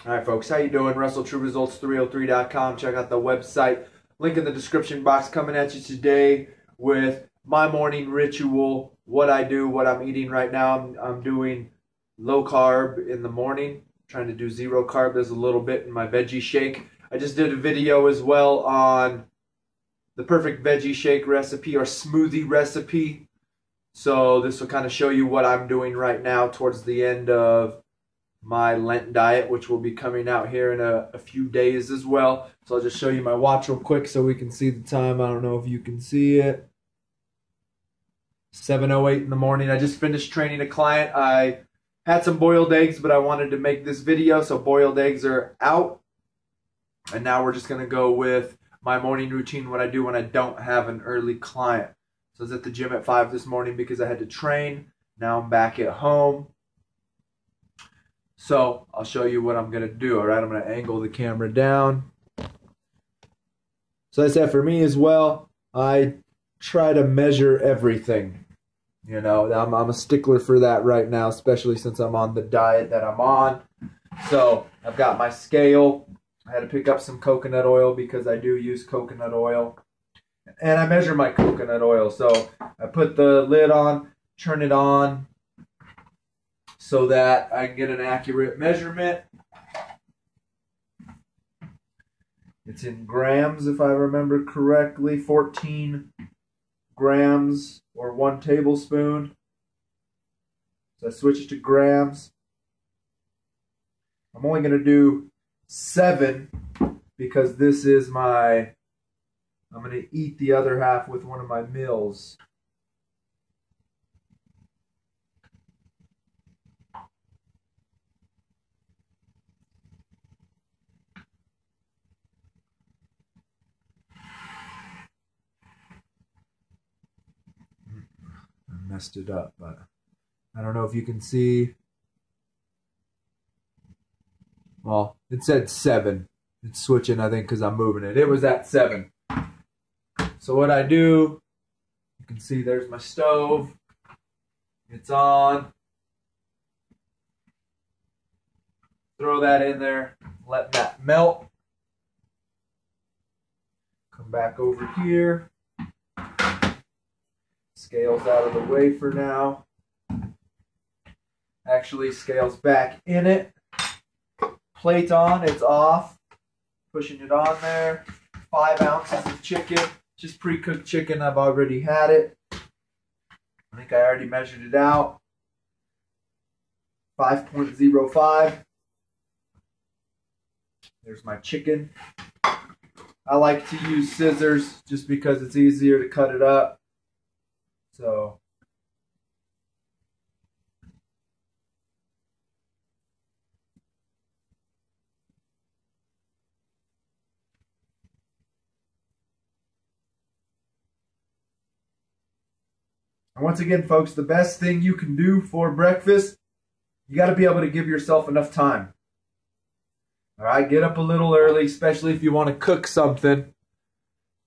All right, folks, how you doing? WrestleTrueResults303.com. Check out the website. Link in the description box. Coming at you today with my morning ritual, what I do, what I'm eating right now. I'm doing low carb in the morning, trying to do zero carb. There's a little bit in my veggie shake. I just did a video as well on the perfect veggie shake recipe or smoothie recipe. So this will kind of show you what I'm doing right now towards the end of my Lent diet, which will be coming out here in a few days as well. So I'll just show you my watch real quick so we can see the time. I don't know if you can see it. 7:08 in the morning. I just finished training a client. I had some boiled eggs, but I wanted to make this video, so boiled eggs are out. And now we're just going to go with my morning routine, what I do when I don't have an early client. So I was at the gym at 5 this morning because I had to train. Now I'm back at home. So I'll show you what I'm going to do. All right, I'm going to angle the camera down. So as I said, for me as well, I try to measure everything. You know, I'm a stickler for that right now, especially since I'm on the diet that I'm on. So I've got my scale. I had to pick up some coconut oil because I do use coconut oil. And I measure my coconut oil. So I put the lid on, turn it on, so that I can get an accurate measurement. It's in grams, if I remember correctly, 14 grams or 1 tablespoon. So I switch it to grams. I'm only going to do 7 because this is I'm going to eat the other half with one of my meals. Messed it up, but I don't know if you can see. Well, it said 7. It's switching, I think, because I'm moving it. It was at 7. So what I do, you can see there's my stove. It's on. Throw that in there. Let that melt. Come back over here. Scales out of the way for now. Actually, scales back in it. Plate on, it's off. Pushing it on there. 5 ounces of chicken. Just pre-cooked chicken, I've already had it. I think I already measured it out. 5.05. There's my chicken. I like to use scissors just because it's easier to cut it up. So and once again, folks, the best thing you can do for breakfast, you got to be able to give yourself enough time. All right, get up a little early, especially if you want to cook something.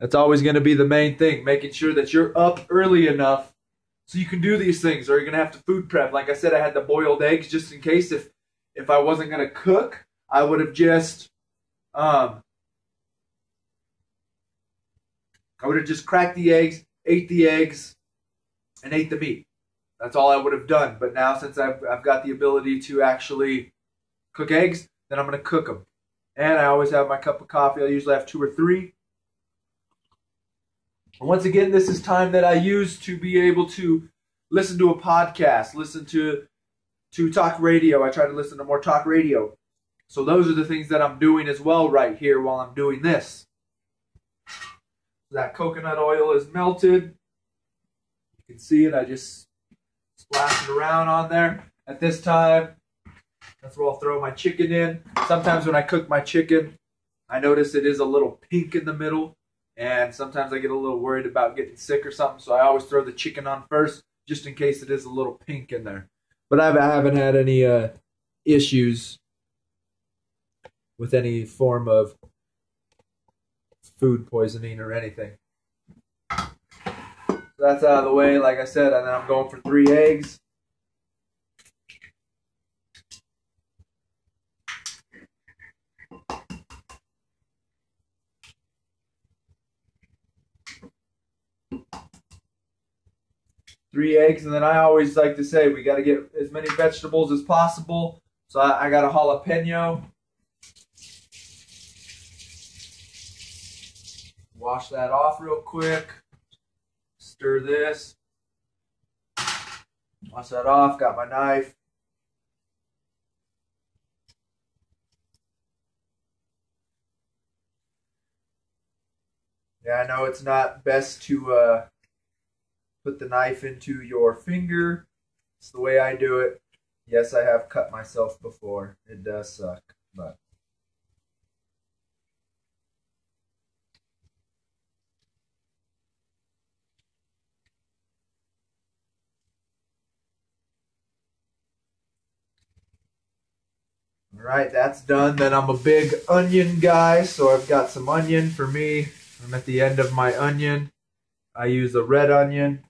That's always going to be the main thing, making sure that you're up early enough so you can do these things, or you're going to have to food prep. Like I said, I had the boiled eggs just in case if I wasn't going to cook, I would have just cracked the eggs, ate the eggs, and ate the meat. That's all I would have done. But now, since I've got the ability to actually cook eggs, then I'm going to cook them. And I always have my cup of coffee. I usually have 2 or 3. And once again, this is time that I use to be able to listen to a podcast, listen to talk radio. I try to listen to more talk radio. So those are the things that I'm doing as well right here while I'm doing this. That coconut oil is melted. You can see it. I just splash it around on there. At this time, that's where I'll throw my chicken in. Sometimes when I cook my chicken, I notice it is a little pink in the middle. And sometimes I get a little worried about getting sick or something, so I always throw the chicken on first, just in case it is a little pink in there. But I haven't had any issues with any form of food poisoning or anything. So that's out of the way, like I said, and then I'm going for 3 eggs. 3 eggs, and then I always like to say we got to get as many vegetables as possible. So I got a jalapeno. Wash that off real quick. Stir this. Wash that off. Got my knife. Yeah, I know it's not best to put the knife into your finger. It's the way I do it. Yes, I have cut myself before. It does suck, but. All right, that's done. Then I'm a big onion guy, so I've got some onion for me. I'm at the end of my onion. I use a red onion.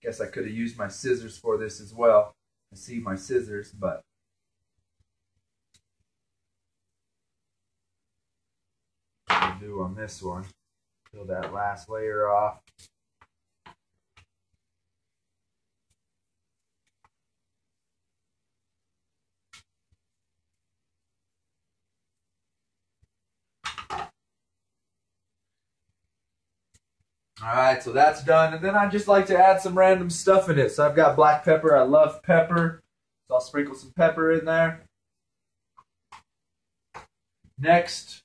Guess I could have used my scissors for this as well. I see my scissors, but I'll do on this one. Peel that last layer off. Alright, so that's done. And then I just like to add some random stuff in it. So I've got black pepper. I love pepper. So I'll sprinkle some pepper in there. Next,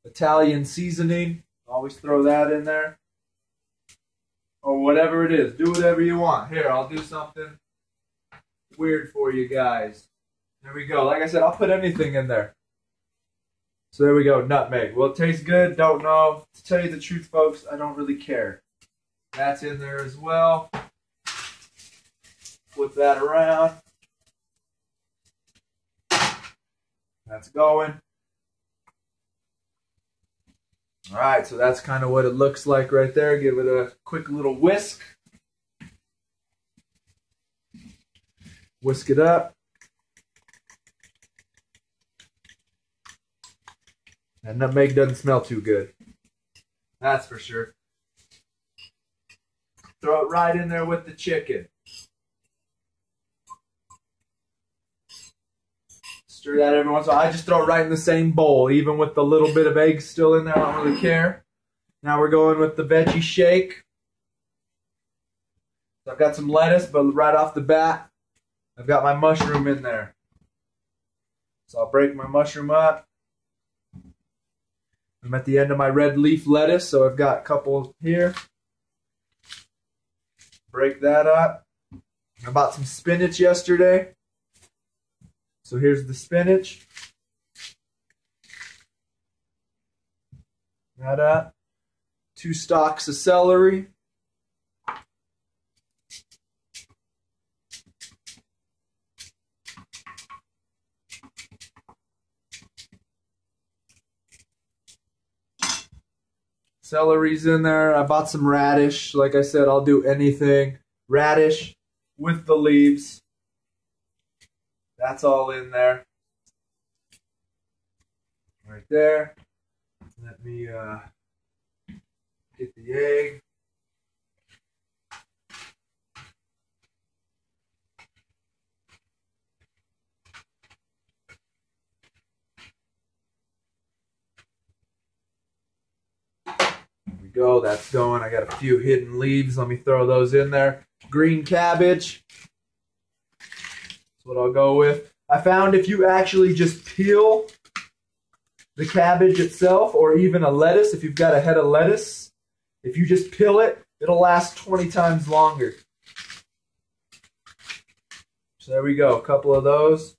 Italian seasoning. Always throw that in there. Or whatever it is. Do whatever you want. Here, I'll do something weird for you guys. There we go. Like I said, I'll put anything in there. So there we go, nutmeg. Will it taste good? Don't know. To tell you the truth, folks, I don't really care. That's in there as well. Flip that around. That's going. All right, so that's kind of what it looks like right there. Give it a quick little whisk. Whisk it up. And nutmeg doesn't smell too good. That's for sure. Throw it right in there with the chicken. Stir that every once in a while. I just throw it right in the same bowl, even with the little bit of egg still in there. I don't really care. Now we're going with the veggie shake. So I've got some lettuce, but right off the bat, I've got my mushroom in there. So I'll break my mushroom up. I'm at the end of my red leaf lettuce, so I've got a couple here. Break that up. I bought some spinach yesterday. So here's the spinach. That up. 2 stalks of celery. Celery's in there. I bought some radish. Like I said, I'll do anything. Radish with the leaves. That's all in there. Right there. Let me get the egg. Go, that's going. I got a few hidden leaves. Let me throw those in there. Green cabbage. That's what I'll go with. I found if you actually just peel the cabbage itself, or even a lettuce, if you've got a head of lettuce, if you just peel it, it'll last 20 times longer. So there we go. A couple of those.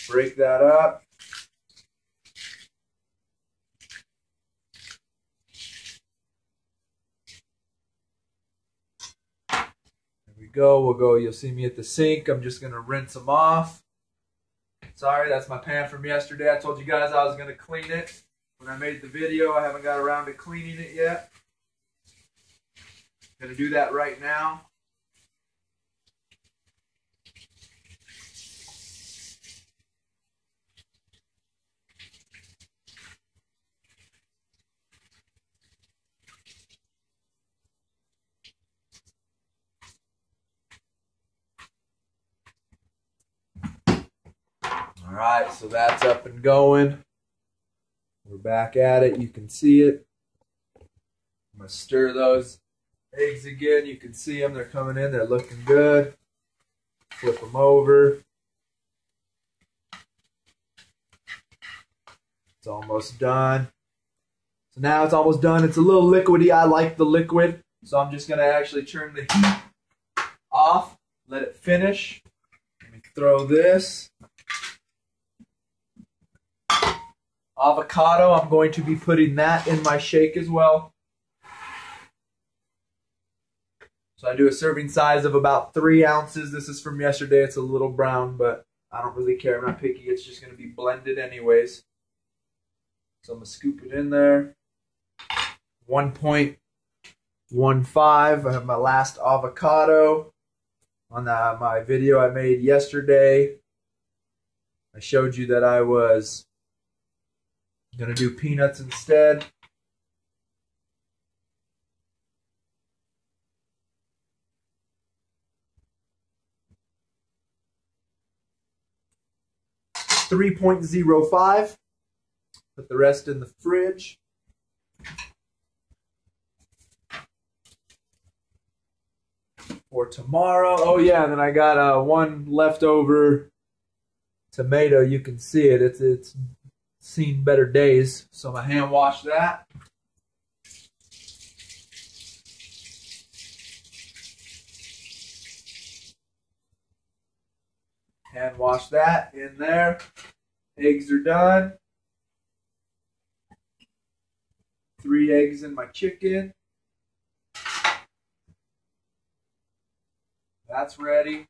Break that up. We'll go, you'll see me at the sink. I'm just going to rinse them off. Sorry, that's my pan from yesterday. I told you guys I was going to clean it when I made the video. I haven't got around to cleaning it yet. I'm going to do that right now. Alright, so that's up and going. We're back at it. You can see it. I'm going to stir those eggs again. You can see them. They're coming in. They're looking good. Flip them over. It's almost done. So now it's almost done. It's a little liquidy. I like the liquid. So I'm just going to actually turn the heat off. Let it finish. Let me throw this. Avocado, I'm going to be putting that in my shake as well. So I do a serving size of about 3 ounces. This is from yesterday. It's a little brown, but I don't really care. I'm not picky. It's just going to be blended anyways. So I'm going to scoop it in there. 1.15. I have my last avocado. On my video I made yesterday, I showed you that I was going to do peanuts instead. .05. Put the rest in the fridge. For tomorrow. Oh yeah, and then I got one leftover tomato. You can see it. It's seen better days. So I'm gonna hand wash that. Hand wash that in there. Eggs are done. 3 eggs in my chicken. That's ready.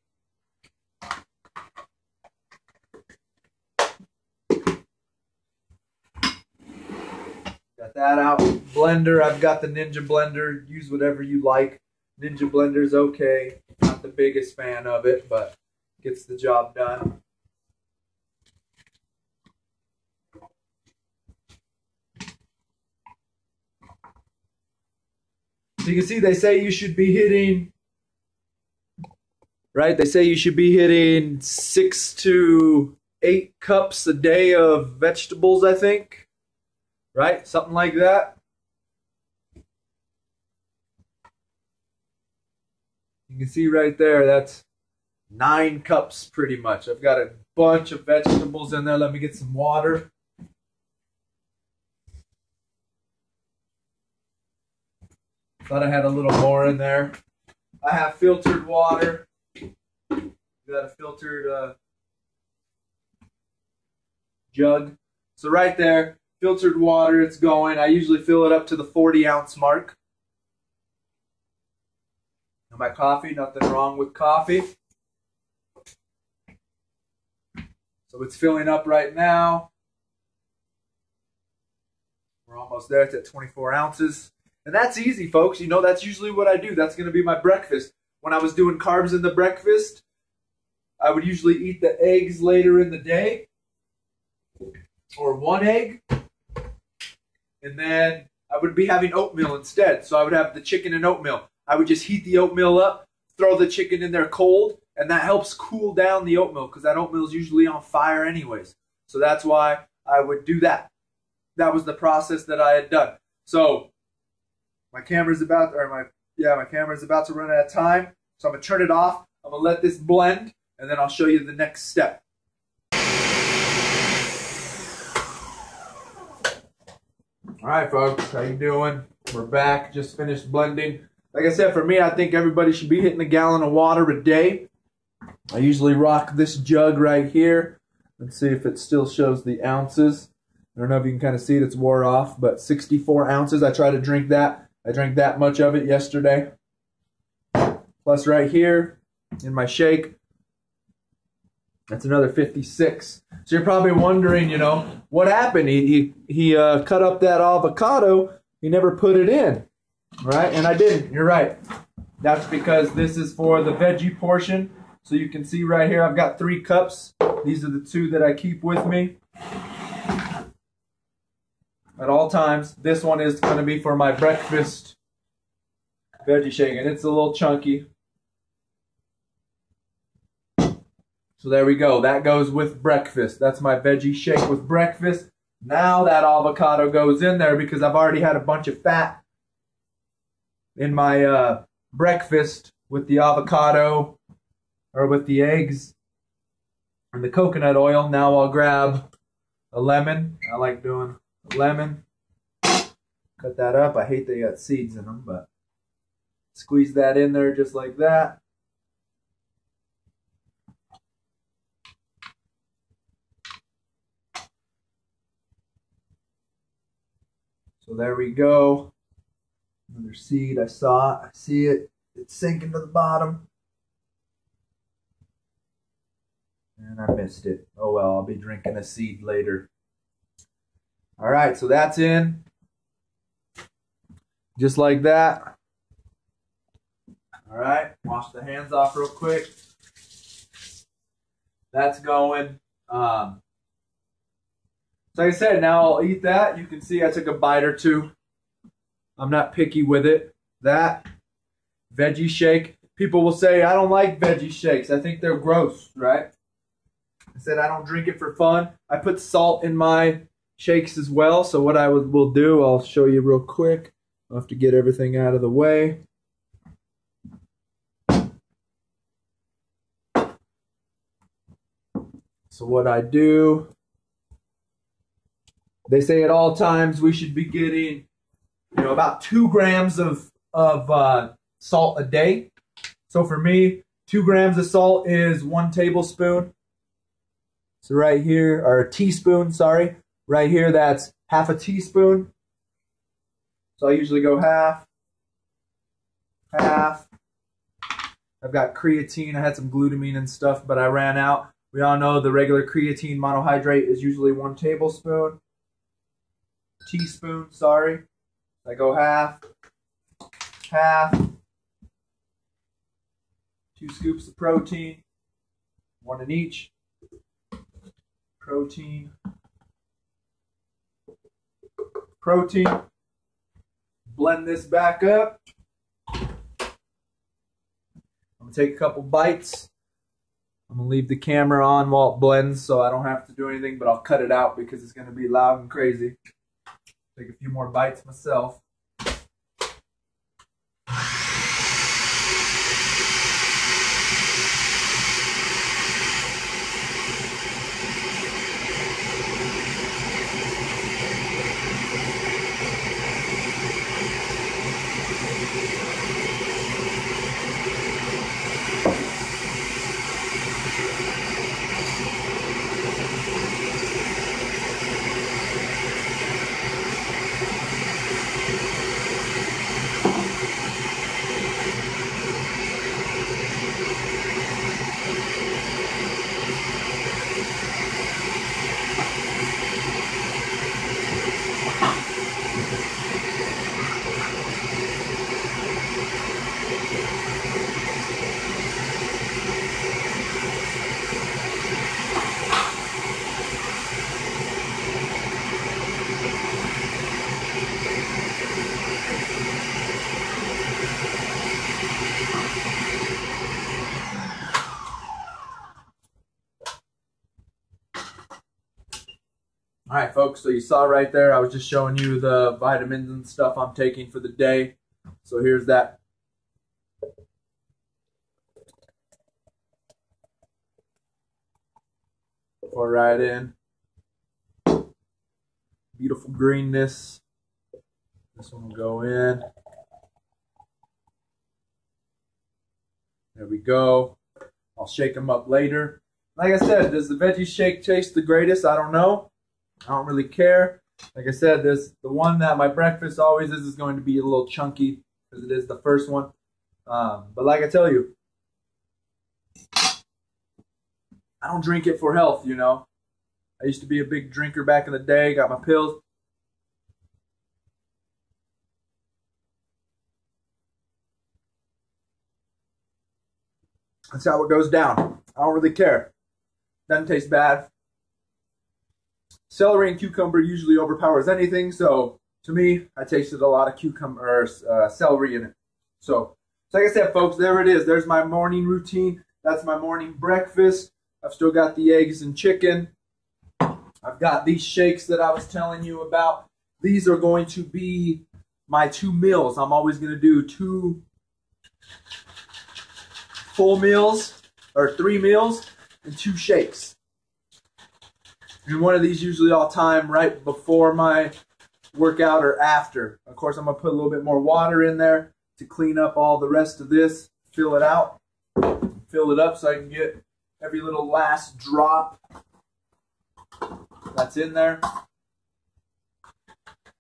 Got that out. Blender. I've got the Ninja blender. Use whatever you like. Ninja blender's okay. Not the biggest fan of it, but gets the job done. So you can see they say you should be hitting, right? They say you should be hitting 6 to 8 cups a day of vegetables, I think. Right? Something like that. You can see right there, that's 9 cups pretty much. I've got a bunch of vegetables in there. Let me get some water. Thought I had a little more in there. I have filtered water. Got a filtered jug. So right there, filtered water, it's going. I usually fill it up to the 40-ounce mark. And my coffee, nothing wrong with coffee. So it's filling up right now. We're almost there. It's at 24 ounces. And that's easy, folks. You know, that's usually what I do. That's going to be my breakfast. When I was doing carbs in the breakfast, I would usually eat the eggs later in the day. Or 1 egg. And then I would be having oatmeal instead. So I would have the chicken and oatmeal. I would just heat the oatmeal up, throw the chicken in there cold, and that helps cool down the oatmeal because that oatmeal is usually on fire anyways. So that's why I would do that. That was the process that I had done. So my camera's about, my camera's about to run out of time. So I'm gonna turn it off. I'm gonna let this blend, and then I'll show you the next step. All right, folks, how you doing? We're back. Just finished blending. Like I said, for me, I think everybody should be hitting a gallon of water a day. I usually rock this jug right here. Let's see if it still shows the ounces. I don't know if you can kind of see it. It's wore off, but 64 ounces. I try to drink that. I drank that much of it yesterday. Plus right here in my shake, that's another 56. So you're probably wondering, you know, what happened? He cut up that avocado. He never put it in, right? And I didn't. You're right. That's because this is for the veggie portion. So you can see right here, I've got 3 cups. These are the 2 that I keep with me at all times. This one is going to be for my breakfast veggie shake, and it's a little chunky. So So there we go. That goes with breakfast. That's my veggie shake with breakfast. Now that avocado goes in there because I've already had a bunch of fat in my breakfast with the avocado or with the eggs and the coconut oil. Now I'll grab a lemon. I like doing a lemon. Cut that up. I hate they got seeds in them, but squeeze that in there just like that. So there we go. Another seed. I saw it. I see it. It's sinking to the bottom. And I missed it. Oh well, I'll be drinking a seed later. All right, so that's in. Just like that. All right, wash the hands off real quick. That's going. So like I said, now I'll eat that. You can see I took a bite or two. I'm not picky with it. That veggie shake. People will say, I don't like veggie shakes. I think they're gross, right? I said I don't drink it for fun. I put salt in my shakes as well. So what I will do, I'll show you real quick. I'll have to get everything out of the way. So what I do, they say at all times we should be getting, about 2 grams of salt a day. So for me, 2 grams of salt is 1 tablespoon. So right here, or a teaspoon, sorry. Right here, that's half a teaspoon. So I usually go half. I've got creatine. I had some glutamine and stuff, but I ran out. We all know the regular creatine monohydrate is usually 1 teaspoon, sorry. I go half, 2 scoops of protein, 1 in each. Protein. Blend this back up. I'm gonna take a couple bites. I'm gonna leave the camera on while it blends so I don't have to do anything, but I'll cut it out because it's gonna be loud and crazy. Take a few more bites myself. All right, folks, so you saw right there, I was just showing you the vitamins and stuff I'm taking for the day. So here's that. Pour right in. Beautiful greenness. This one will go in. There we go. I'll shake them up later. Like I said, does the veggie shake taste the greatest? I don't know. I don't really care. Like I said, the one that my breakfast always is going to be a little chunky because it is the first one. But like I tell you, I don't drink it for health, I used to be a big drinker back in the day, got my pills. That's how it goes down. I don't really care. Doesn't taste bad. Celery and cucumber usually overpowers anything, so to me, I tasted a lot of celery in it. So like I said, folks, there it is. There's my morning routine. That's my morning breakfast. I've still got the eggs and chicken. I've got these shakes that I was telling you about. These are going to be my 2 meals. I'm always going to do 2 full meals, or 3 meals, and 2 shakes. And one of these usually I'll time right before my workout or after. Of course, I'm going to put a little bit more water in there to clean up all the rest of this, fill it out, fill it up so I can get every little last drop that's in there.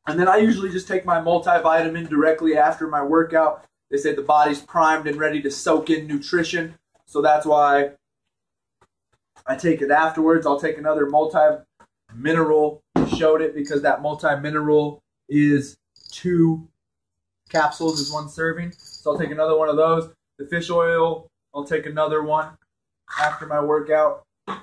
And then I usually just take my multivitamin directly after my workout. They say the body's primed and ready to soak in nutrition, so that's why I take it afterwards. I'll take another multi-mineral. Showed it because that multi-mineral is 2 capsules is 1 serving. So I'll take another one of those. The fish oil, I'll take another one after my workout. And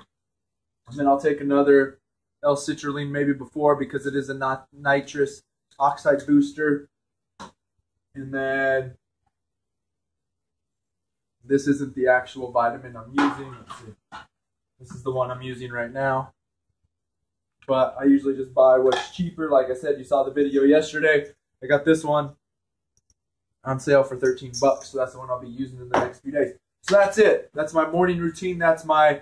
then I'll take another L-citrulline maybe before, because it is a nitrous oxide booster. And then this isn't the actual vitamin I'm using. Let's see. This is the one I'm using right now. But I usually just buy what's cheaper. Like I said, you saw the video yesterday. I got this one on sale for 13 bucks. So that's the one I'll be using in the next few days. So that's it. That's my morning routine. That's my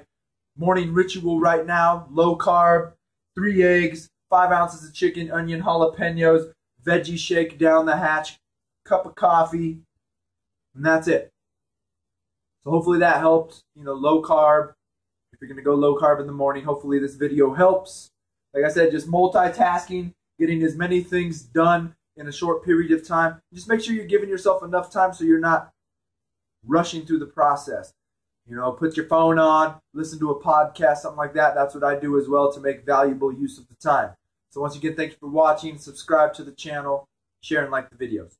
morning ritual right now. Low carb, 3 eggs, 5 ounces of chicken, onion, jalapenos, veggie shake down the hatch, cup of coffee, and that's it. So hopefully that helps. You know, low carb. If you're going to go low carb in the morning, hopefully this video helps. Like I said, just multitasking, getting as many things done in a short period of time. Just make sure you're giving yourself enough time so you're not rushing through the process. You know, put your phone on, listen to a podcast, something like that. That's what I do as well to make valuable use of the time. So once again, thank you for watching. Subscribe to the channel, share and like the videos.